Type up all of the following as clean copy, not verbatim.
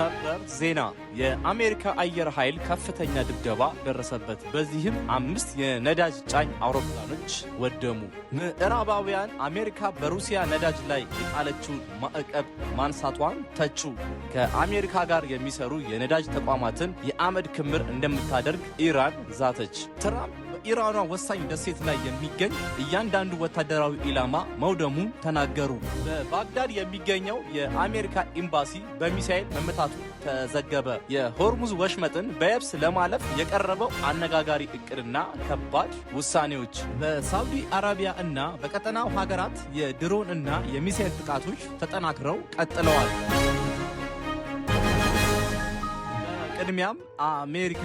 ሰበር ዜና የአሜሪካ አየር ኃይል ከፍተኛ ድብደባ ደረሰበት። በዚህም 5 የነዳጅ ጫኝ አውሮፕላኖች ወደሙ። ምዕራባውያን አሜሪካ በሩሲያ ነዳጅ ላይ የጣለችውን ማዕቀብ ማንሳቷን ተቹ። ከአሜሪካ ጋር የሚሰሩ የነዳጅ ተቋማትን የአመድ ክምር እንደምታደርግ ኢራን ዛተች። ትራምፕ በኢራኗ ወሳኝ ደሴት ላይ የሚገኝ እያንዳንዱ ወታደራዊ ኢላማ መውደሙን ተናገሩ። በባግዳድ የሚገኘው የአሜሪካ ኤምባሲ በሚሳኤል መመታቱ ተዘገበ። የሆርሙዝ ወሽመጥን በየብስ ለማለፍ የቀረበው አነጋጋሪ እቅድና ከባድ ውሳኔዎች። በሳውዲ አረቢያ እና በቀጠናው ሀገራት የድሮን እና የሚሳኤል ጥቃቶች ተጠናክረው ቀጥለዋል። በቅድሚያም አሜሪካ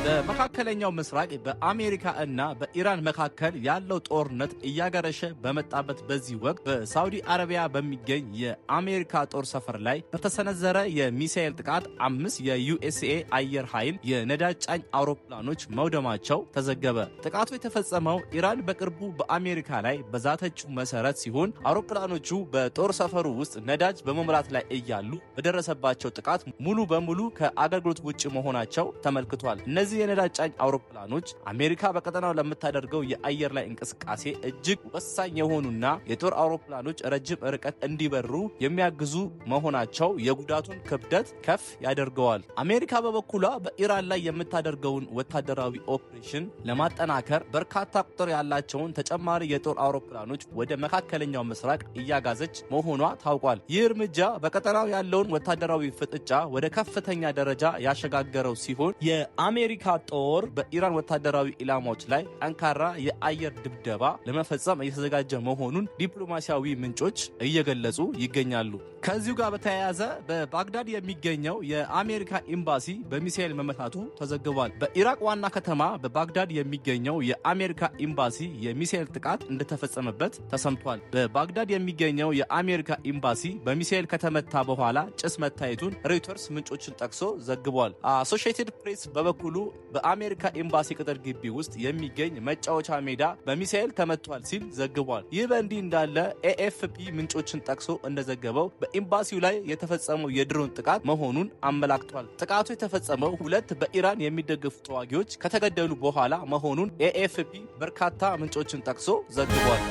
በመካከለኛው ምስራቅ በአሜሪካ እና በኢራን መካከል ያለው ጦርነት እያገረሸ በመጣበት በዚህ ወቅት በሳውዲ አረቢያ በሚገኝ የአሜሪካ ጦር ሰፈር ላይ በተሰነዘረ የሚሳኤል ጥቃት 5 የዩኤስኤ አየር ኃይል የነዳጅ ጫኝ አውሮፕላኖች መውደማቸው ተዘገበ። ጥቃቱ የተፈጸመው ኢራን በቅርቡ በአሜሪካ ላይ በዛተችው መሰረት ሲሆን አውሮፕላኖቹ በጦር ሰፈሩ ውስጥ ነዳጅ በመሙላት ላይ እያሉ በደረሰባቸው ጥቃት ሙሉ በሙሉ ከአገልግሎት ውጭ መሆናቸው ተመልክቷል። እነዚህ የነዳጅ ጫኝ አውሮፕላኖች አሜሪካ በቀጠናው ለምታደርገው የአየር ላይ እንቅስቃሴ እጅግ ወሳኝ የሆኑና የጦር አውሮፕላኖች ረጅም ርቀት እንዲበሩ የሚያግዙ መሆናቸው የጉዳቱን ክብደት ከፍ ያደርገዋል። አሜሪካ በበኩሏ በኢራን ላይ የምታደርገውን ወታደራዊ ኦፕሬሽን ለማጠናከር በርካታ ቁጥር ያላቸውን ተጨማሪ የጦር አውሮፕላኖች ወደ መካከለኛው ምስራቅ እያጋዘች መሆኗ ታውቋል። ይህ እርምጃ በቀጠናው ያለውን ወታደራዊ ፍጥጫ ወደ ከፍተኛ ደረጃ ያሸጋገረው ሲሆን የአሜሪካ ጦር በኢራን ወታደራዊ ኢላማዎች ላይ ጠንካራ የአየር ድብደባ ለመፈጸም እየተዘጋጀ መሆኑን ዲፕሎማሲያዊ ምንጮች እየገለጹ ይገኛሉ። ከዚሁ ጋር በተያያዘ በባግዳድ የሚገኘው የአሜሪካ ኤምባሲ በሚሳኤል መመታቱ ተዘግቧል። በኢራቅ ዋና ከተማ በባግዳድ የሚገኘው የአሜሪካ ኤምባሲ የሚሳኤል ጥቃት እንደተፈጸመበት ተሰምቷል። በባግዳድ የሚገኘው የአሜሪካ ኤምባሲ በሚሳኤል ከተመታ በኋላ ጭስ መታየቱን ሮይተርስ ምንጮችን ጠቅሶ ዘግቧል። አሶሺየትድ ፕሬስ በበኩሉ በአሜሪካ ኤምባሲ ቅጥር ግቢ ውስጥ የሚገኝ መጫወቻ ሜዳ በሚሳኤል ተመቷል ሲል ዘግቧል። ይህ በእንዲህ እንዳለ ኤኤፍፒ ምንጮችን ጠቅሶ እንደዘገበው በኤምባሲው ላይ የተፈጸመው የድሮን ጥቃት መሆኑን አመላክቷል። ጥቃቱ የተፈጸመው 2 በኢራን የሚደገፉ ተዋጊዎች ከተገደሉ በኋላ መሆኑን ኤኤፍፒ በርካታ ምንጮችን ጠቅሶ ዘግቧል።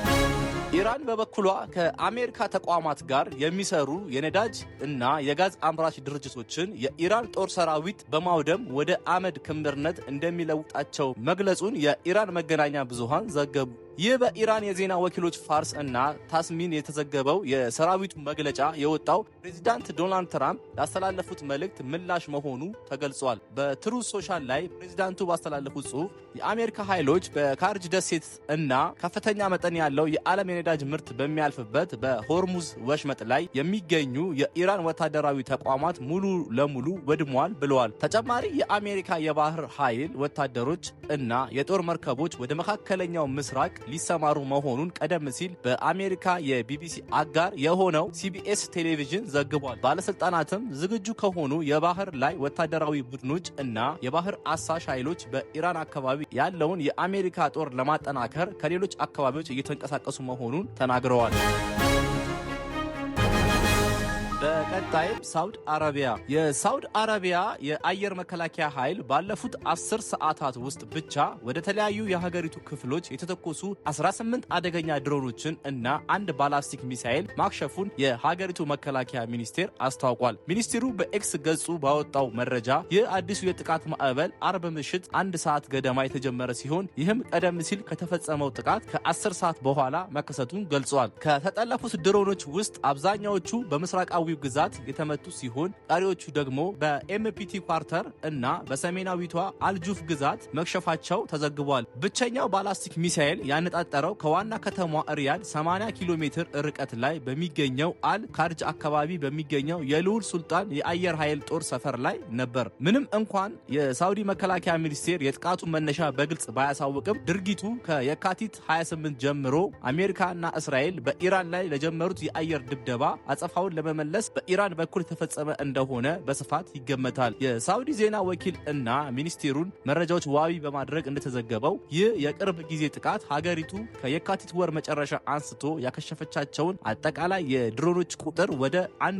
ኢራን በበኩሏ ከአሜሪካ ተቋማት ጋር የሚሰሩ የነዳጅ እና የጋዝ አምራች ድርጅቶችን የኢራን ጦር ሰራዊት በማውደም ወደ አመድ ክምርነት እንደሚለውጣቸው መግለጹን የኢራን መገናኛ ብዙሃን ዘገቡ። ይህ በኢራን የዜና ወኪሎች ፋርስ እና ታስሚን የተዘገበው የሰራዊቱ መግለጫ የወጣው ፕሬዚዳንት ዶናልድ ትራምፕ ያስተላለፉት መልእክት ምላሽ መሆኑ ተገልጿል። በትሩዝ ሶሻል ላይ ፕሬዚዳንቱ ባስተላለፉት ጽሑፍ የአሜሪካ ኃይሎች በካርጅ ደሴት እና ከፍተኛ መጠን ያለው የዓለም የነዳጅ ምርት በሚያልፍበት በሆርሙዝ ወሽመጥ ላይ የሚገኙ የኢራን ወታደራዊ ተቋማት ሙሉ ለሙሉ ወድመዋል ብለዋል። ተጨማሪ የአሜሪካ የባህር ኃይል ወታደሮች እና የጦር መርከቦች ወደ መካከለኛው ምስራቅ ሊሰማሩ መሆኑን ቀደም ሲል በአሜሪካ የቢቢሲ አጋር የሆነው ሲቢኤስ ቴሌቪዥን ዘግቧል። ባለስልጣናትም ዝግጁ ከሆኑ የባህር ላይ ወታደራዊ ቡድኖች እና የባህር አሳሽ ኃይሎች በኢራን አካባቢ ያለውን የአሜሪካ ጦር ለማጠናከር ከሌሎች አካባቢዎች እየተንቀሳቀሱ መሆኑን ተናግረዋል። በቀጣይም ሳውዲ አረቢያ የሳውዲ አረቢያ የአየር መከላከያ ኃይል ባለፉት 10 ሰዓታት ውስጥ ብቻ ወደ ተለያዩ የሀገሪቱ ክፍሎች የተተኮሱ 18 አደገኛ ድሮኖችን እና 1 ባላስቲክ ሚሳኤል ማክሸፉን የሀገሪቱ መከላከያ ሚኒስቴር አስታውቋል። ሚኒስትሩ በኤክስ ገጹ ባወጣው መረጃ ይህ አዲሱ የጥቃት ማዕበል አርብ ምሽት 1 ሰዓት ገደማ የተጀመረ ሲሆን ይህም ቀደም ሲል ከተፈጸመው ጥቃት ከ10 ሰዓት በኋላ መከሰቱን ገልጿል። ከተጠለፉት ድሮኖች ውስጥ አብዛኛዎቹ በምስራቃዊ ግዛት የተመቱ ሲሆን ቀሪዎቹ ደግሞ በኤምፒቲ ኳርተር እና በሰሜናዊቷ አልጁፍ ግዛት መክሸፋቸው ተዘግቧል። ብቸኛው ባላስቲክ ሚሳኤል ያነጣጠረው ከዋና ከተማ ሪያድ 80 ኪሎ ሜትር ርቀት ላይ በሚገኘው አል ካርጅ አካባቢ በሚገኘው የልዑል ሱልጣን የአየር ኃይል ጦር ሰፈር ላይ ነበር። ምንም እንኳን የሳውዲ መከላከያ ሚኒስቴር የጥቃቱን መነሻ በግልጽ ባያሳውቅም ድርጊቱ ከየካቲት 28 ጀምሮ አሜሪካና እስራኤል በኢራን ላይ ለጀመሩት የአየር ድብደባ አጸፋውን ለመመለስ በኢራን በኢራን በኩል የተፈጸመ እንደሆነ በስፋት ይገመታል። የሳውዲ ዜና ወኪል እና ሚኒስቴሩን መረጃዎች ዋቢ በማድረግ እንደተዘገበው ይህ የቅርብ ጊዜ ጥቃት ሀገሪቱ ከየካቲት ወር መጨረሻ አንስቶ ያከሸፈቻቸውን አጠቃላይ የድሮኖች ቁጥር ወደ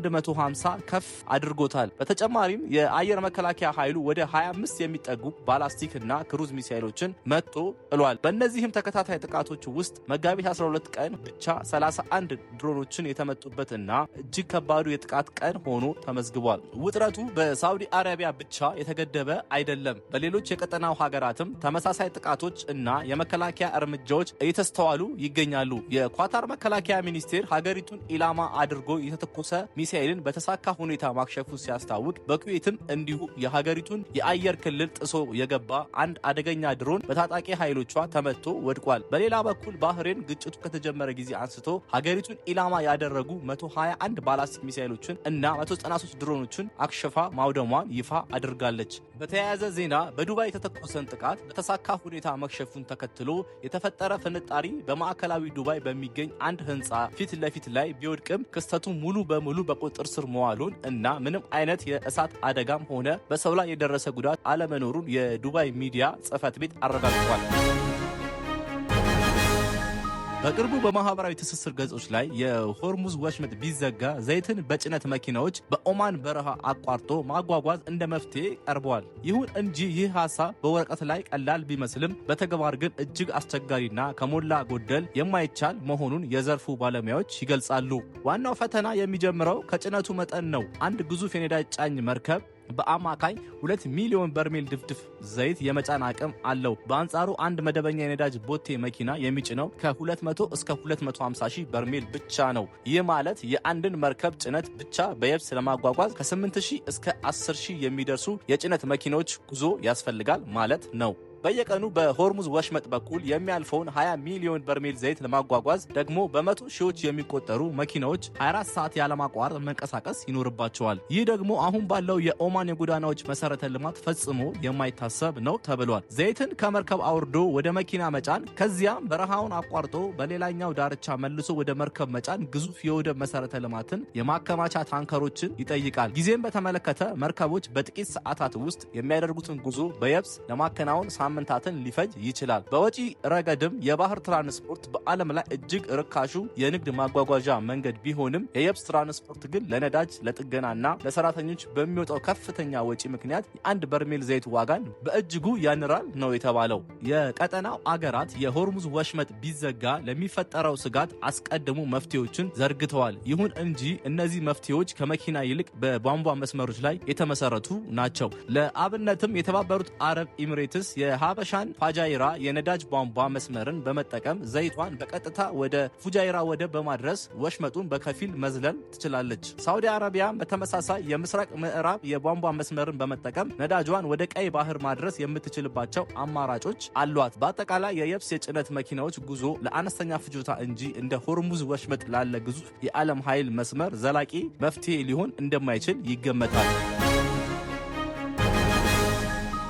150 ከፍ አድርጎታል። በተጨማሪም የአየር መከላከያ ኃይሉ ወደ 25 የሚጠጉ ባላስቲክ እና ክሩዝ ሚሳይሎችን መጥቶ ጥሏል። በእነዚህም ተከታታይ ጥቃቶች ውስጥ መጋቢት 12 ቀን ብቻ 31 ድሮኖችን የተመጡበትና እጅግ ከባዱ የጥቃት ቀን ሆኖ ተመዝግቧል። ውጥረቱ በሳውዲ አረቢያ ብቻ የተገደበ አይደለም። በሌሎች የቀጠናው ሀገራትም ተመሳሳይ ጥቃቶች እና የመከላከያ እርምጃዎች እየተስተዋሉ ይገኛሉ። የኳታር መከላከያ ሚኒስቴር ሀገሪቱን ኢላማ አድርጎ የተተኮሰ ሚሳኤልን በተሳካ ሁኔታ ማክሸፉ ሲያስታውቅ፣ በኩዌትም እንዲሁ የሀገሪቱን የአየር ክልል ጥሶ የገባ አንድ አደገኛ ድሮን በታጣቂ ኃይሎቿ ተመቶ ወድቋል። በሌላ በኩል ባህሬን ግጭቱ ከተጀመረ ጊዜ አንስቶ ሀገሪቱን ኢላማ ያደረጉ 121 ባላስቲክ ሚሳኤሎችን እና 193 ድሮኖችን አክሸፋ ማውደሟን ይፋ አድርጋለች። በተያያዘ ዜና በዱባይ የተተኮሰን ጥቃት በተሳካ ሁኔታ መክሸፉን ተከትሎ የተፈጠረ ፍንጣሪ በማዕከላዊ ዱባይ በሚገኝ አንድ ህንፃ ፊት ለፊት ላይ ቢወድቅም ክስተቱ ሙሉ በሙሉ በቁጥጥር ስር መዋሉን እና ምንም አይነት የእሳት አደጋም ሆነ በሰው ላይ የደረሰ ጉዳት አለመኖሩን የዱባይ ሚዲያ ጽሕፈት ቤት አረጋግጧል። በቅርቡ በማህበራዊ ትስስር ገጾች ላይ የሆርሙዝ ወሽመጥ ቢዘጋ ዘይትን በጭነት መኪናዎች በኦማን በረሃ አቋርጦ ማጓጓዝ እንደ መፍትሄ ቀርበዋል። ይሁን እንጂ ይህ ሀሳብ በወረቀት ላይ ቀላል ቢመስልም በተግባር ግን እጅግ አስቸጋሪና ከሞላ ጎደል የማይቻል መሆኑን የዘርፉ ባለሙያዎች ይገልጻሉ። ዋናው ፈተና የሚጀምረው ከጭነቱ መጠን ነው። አንድ ግዙፍ የነዳጅ ጫኝ መርከብ በአማካይ 2 ሚሊዮን በርሜል ድፍድፍ ዘይት የመጫን አቅም አለው። በአንጻሩ አንድ መደበኛ የነዳጅ ቦቴ መኪና የሚጭነው ከ200 እስከ 250 ሺህ በርሜል ብቻ ነው። ይህ ማለት የአንድን መርከብ ጭነት ብቻ በየብስ ለማጓጓዝ ከ8,000 እስከ 10,000 የሚደርሱ የጭነት መኪኖች ጉዞ ያስፈልጋል ማለት ነው። በየቀኑ በሆርሙዝ ወሽመጥ በኩል የሚያልፈውን 20 ሚሊዮን በርሜል ዘይት ለማጓጓዝ ደግሞ በመቶ ሺዎች የሚቆጠሩ መኪናዎች 24 ሰዓት ያለማቋረጥ መንቀሳቀስ ይኖርባቸዋል። ይህ ደግሞ አሁን ባለው የኦማን የጎዳናዎች መሰረተ ልማት ፈጽሞ የማይታሰብ ነው ተብሏል። ዘይትን ከመርከብ አውርዶ ወደ መኪና መጫን፣ ከዚያም በረሃውን አቋርጦ በሌላኛው ዳርቻ መልሶ ወደ መርከብ መጫን ግዙፍ የወደብ መሰረተ ልማትን፣ የማከማቻ ታንከሮችን ይጠይቃል። ጊዜም በተመለከተ መርከቦች በጥቂት ሰዓታት ውስጥ የሚያደርጉትን ጉዞ በየብስ ለማከናወን ሳምንታትን ሊፈጅ ይችላል። በወጪ ረገድም የባህር ትራንስፖርት በዓለም ላይ እጅግ ርካሹ የንግድ ማጓጓዣ መንገድ ቢሆንም የየብስ ትራንስፖርት ግን ለነዳጅ፣ ለጥገናና ለሰራተኞች በሚወጣው ከፍተኛ ወጪ ምክንያት የአንድ በርሜል ዘይት ዋጋን በእጅጉ ያንራል ነው የተባለው። የቀጠናው አገራት የሆርሙዝ ወሽመጥ ቢዘጋ ለሚፈጠረው ስጋት አስቀድሞ መፍትሄዎችን ዘርግተዋል። ይሁን እንጂ እነዚህ መፍትሄዎች ከመኪና ይልቅ በቧንቧ መስመሮች ላይ የተመሰረቱ ናቸው። ለአብነትም የተባበሩት አረብ ኤሚሬትስ የሀበሻን ፋጃይራ የነዳጅ ቧንቧ መስመርን በመጠቀም ዘይቷን በቀጥታ ወደ ፉጃይራ ወደብ በማድረስ ወሽመጡን በከፊል መዝለል ትችላለች። ሳውዲ አረቢያም በተመሳሳይ የምስራቅ ምዕራብ የቧንቧ መስመርን በመጠቀም ነዳጇን ወደ ቀይ ባህር ማድረስ የምትችልባቸው አማራጮች አሏት። በአጠቃላይ የየብስ የጭነት መኪናዎች ጉዞ ለአነስተኛ ፍጆታ እንጂ እንደ ሆርሙዝ ወሽመጥ ላለ ግዙፍ የዓለም ኃይል መስመር ዘላቂ መፍትሄ ሊሆን እንደማይችል ይገመታል።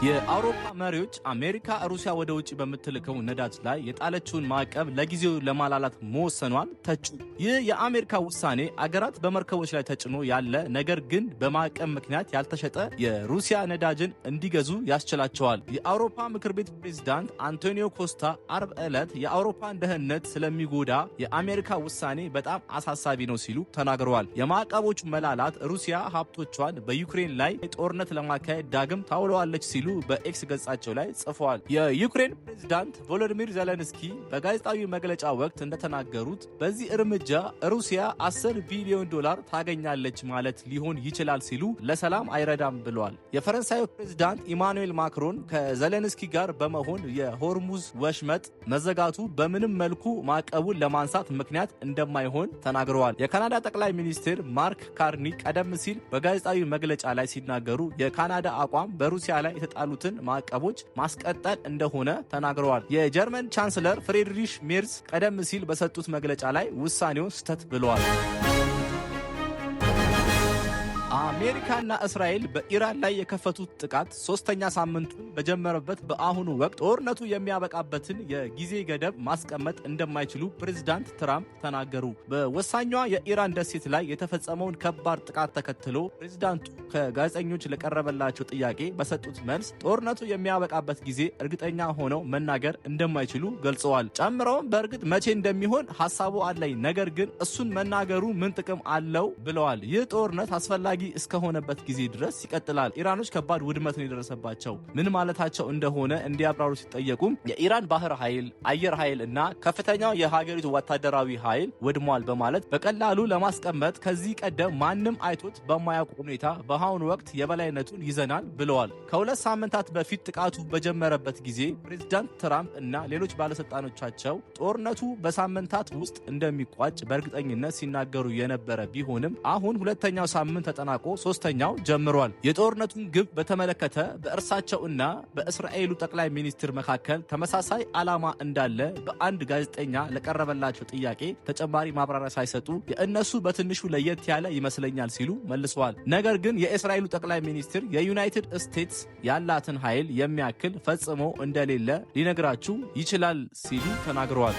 የአውሮፓ መሪዎች አሜሪካ ሩሲያ ወደ ውጭ በምትልከው ነዳጅ ላይ የጣለችውን ማዕቀብ ለጊዜው ለማላላት መወሰኗን ተቹ። ይህ የአሜሪካ ውሳኔ አገራት በመርከቦች ላይ ተጭኖ ያለ ነገር ግን በማዕቀብ ምክንያት ያልተሸጠ የሩሲያ ነዳጅን እንዲገዙ ያስችላቸዋል። የአውሮፓ ምክር ቤት ፕሬዝዳንት አንቶኒዮ ኮስታ አርብ ዕለት የአውሮፓን ደህንነት ስለሚጎዳ የአሜሪካ ውሳኔ በጣም አሳሳቢ ነው ሲሉ ተናግረዋል። የማዕቀቦቹ መላላት ሩሲያ ሀብቶቿን በዩክሬን ላይ ጦርነት ለማካሄድ ዳግም ታውለዋለች ሲሉ በኤክስ ገጻቸው ላይ ጽፈዋል። የዩክሬን ፕሬዝዳንት ቮሎዲሚር ዜሌንስኪ በጋዜጣዊ መግለጫ ወቅት እንደተናገሩት በዚህ እርምጃ ሩሲያ $10 ቢሊዮን ታገኛለች ማለት ሊሆን ይችላል ሲሉ ለሰላም አይረዳም ብለዋል። የፈረንሳዩ ፕሬዝዳንት ኢማኑኤል ማክሮን ከዜሌንስኪ ጋር በመሆን የሆርሙዝ ወሽመጥ መዘጋቱ በምንም መልኩ ማዕቀቡን ለማንሳት ምክንያት እንደማይሆን ተናግረዋል። የካናዳ ጠቅላይ ሚኒስትር ማርክ ካርኒ ቀደም ሲል በጋዜጣዊ መግለጫ ላይ ሲናገሩ የካናዳ አቋም በሩሲያ ላይ የተጣሉትን ማዕቀቦች ማስቀጠል እንደሆነ ተናግረዋል። የጀርመን ቻንስለር ፍሬድሪሽ ሜርዝ ቀደም ሲል በሰጡት መግለጫ ላይ ውሳኔውን ስህተት ብለዋል። አሜሪካና እስራኤል በኢራን ላይ የከፈቱት ጥቃት ሶስተኛ ሳምንቱን በጀመረበት በአሁኑ ወቅት ጦርነቱ የሚያበቃበትን የጊዜ ገደብ ማስቀመጥ እንደማይችሉ ፕሬዝዳንት ትራምፕ ተናገሩ። በወሳኟ የኢራን ደሴት ላይ የተፈጸመውን ከባድ ጥቃት ተከትሎ ፕሬዝዳንቱ ከጋዜጠኞች ለቀረበላቸው ጥያቄ በሰጡት መልስ ጦርነቱ የሚያበቃበት ጊዜ እርግጠኛ ሆነው መናገር እንደማይችሉ ገልጸዋል። ጨምረውም በእርግጥ መቼ እንደሚሆን ሐሳቡ አለኝ፣ ነገር ግን እሱን መናገሩ ምን ጥቅም አለው ብለዋል። ይህ ጦርነት አስፈላጊ እስከሆነበት ጊዜ ድረስ ይቀጥላል። ኢራኖች ከባድ ውድመት ነው የደረሰባቸው። ምን ማለታቸው እንደሆነ እንዲያብራሩ ሲጠየቁም የኢራን ባህር ኃይል፣ አየር ኃይል እና ከፍተኛው የሀገሪቱ ወታደራዊ ኃይል ወድሟል በማለት በቀላሉ ለማስቀመጥ ከዚህ ቀደም ማንም አይቶት በማያውቅ ሁኔታ በአሁኑ ወቅት የበላይነቱን ይዘናል ብለዋል። ከ2 ሳምንታት በፊት ጥቃቱ በጀመረበት ጊዜ ፕሬዝዳንት ትራምፕ እና ሌሎች ባለስልጣኖቻቸው ጦርነቱ በሳምንታት ውስጥ እንደሚቋጭ በእርግጠኝነት ሲናገሩ የነበረ ቢሆንም አሁን ሁለተኛው ሳምንት ተጠናቆ ሶስተኛው ጀምሯል። የጦርነቱን ግብ በተመለከተ በእርሳቸው እና በእስራኤሉ ጠቅላይ ሚኒስትር መካከል ተመሳሳይ ዓላማ እንዳለ በአንድ ጋዜጠኛ ለቀረበላቸው ጥያቄ ተጨማሪ ማብራሪያ ሳይሰጡ የእነሱ በትንሹ ለየት ያለ ይመስለኛል ሲሉ መልሰዋል። ነገር ግን የእስራኤሉ ጠቅላይ ሚኒስትር የዩናይትድ ስቴትስ ያላትን ኃይል የሚያክል ፈጽሞ እንደሌለ ሊነግራችሁ ይችላል ሲሉ ተናግረዋል።